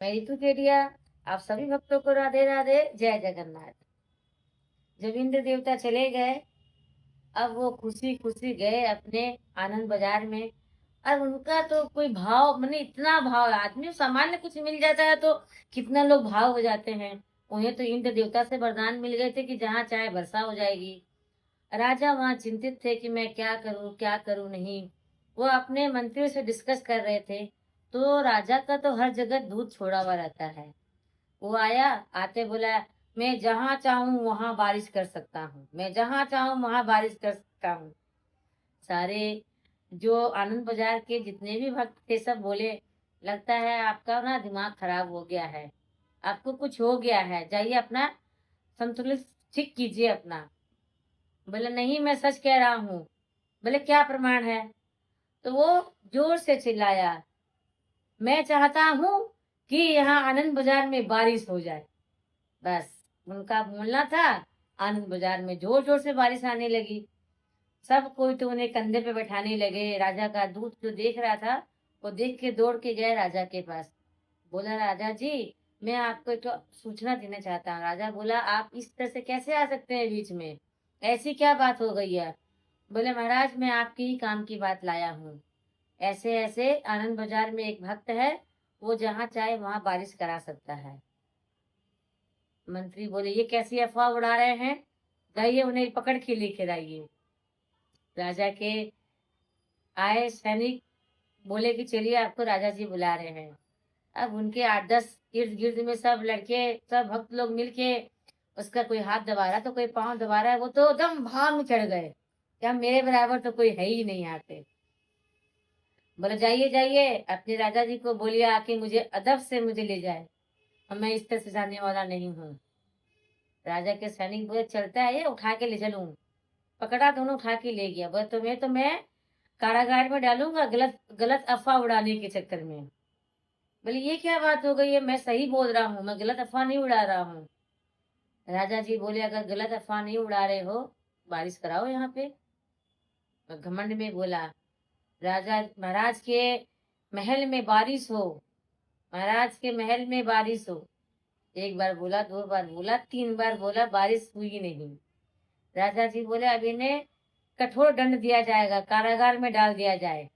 मैं ऋतु केडिया। आप सभी भक्तों को राधे राधे, जय जगन्नाथ। जब इंद्र देवता चले गए, अब वो खुशी खुशी गए अपने आनंद बाजार में। और उनका तो कोई भाव, माने इतना भाव, आदमी सामान्य कुछ मिल जाता है तो कितना लोग भाव हो जाते हैं। उन्हें तो इंद्र देवता से वरदान मिल गए थे कि जहाँ चाहे वर्षा हो जाएगी। राजा वहां चिंतित थे कि मैं क्या करूं नहीं। वो अपने मंत्रियों से डिस्कस कर रहे थे। तो राजा का तो हर जगह दूध छोड़ा हुआ रहता है। वो आया, आते बोला, मैं जहाँ चाहूँ वहां बारिश कर सकता हूँ, मैं जहाँ चाहूँ वहां बारिश कर सकता हूँ। सारे जो आनंद बाजार के जितने भी भक्त थे सब बोले, लगता है आपका ना दिमाग खराब हो गया है, आपको कुछ हो गया है, जाइए अपना संतुलित ठीक कीजिए अपना। बोले नहीं, मैं सच कह रहा हूँ। बोले क्या प्रमाण है? तो वो जोर से चिल्लाया, मैं चाहता हूँ कि यहाँ आनंद बाजार में बारिश हो जाए। बस उनका बोलना था। आनंद बाजार में जोर जोर से बारिश आने लगी। सब कोई तो उन्हें कंधे पे बैठाने लगे। राजा का दूत जो देख रहा था, वो देख के दौड़ के गए राजा के पास। बोला, राजा जी, मैं आपको एक तो सूचना देना चाहता हूँ। राजा बोला, आप इस तरह से कैसे आ सकते हैं बीच में, ऐसी क्या बात हो गई है? बोले, महाराज मैं आपके ही काम की बात लाया हूँ। ऐसे ऐसे आनंद बाजार में एक भक्त है, वो जहाँ चाहे वहां बारिश करा सकता है। मंत्री बोले, ये कैसी अफवाह उड़ा रहे हैं, जाइए उन्हें पकड़ के लेकर आइए। राजा के आए सैनिक, बोले कि चलिए आपको राजा जी बुला रहे हैं। अब उनके 8-10 इर्द गिर्द में सब लड़के, सब भक्त लोग मिलके उसका कोई हाथ दबा रहा तो कोई पांव दबा रहा है। वो तो एकदम भाव में चढ़ गए कि अब मेरे बराबर तो कोई है ही नहीं यहाँ पे। बोले, जाइए जाइए अपने राजा जी को बोलिए आके मुझे अदब से मुझे ले जाए, और मैं इस तरह से जाने वाला नहीं हूँ। राजा के सैनिक बोले, चलता है ये, उठा के ले चलूं। पकड़ा, दोनों उठा के ले गया। बोले, तो मैं कारागार में डालूंगा गलत गलत अफवाह उड़ाने के चक्कर में। बोले, ये क्या बात हो गई है, मैं सही बोल रहा हूँ, मैं गलत अफवाह नहीं उड़ा रहा हूँ। राजा जी बोले, अगर गलत अफवाह नहीं उड़ा रहे हो, बारिश कराओ यहाँ पे। और घमंड में बोला, राजा महाराज के महल में बारिश हो, महाराज के महल में बारिश हो। एक बार बोला, 2 बार बोला, 3 बार बोला, बारिश हुई नहीं। राजा जी बोले, अब इन्हें कठोर दंड दिया जाएगा, कारागार में डाल दिया जाए।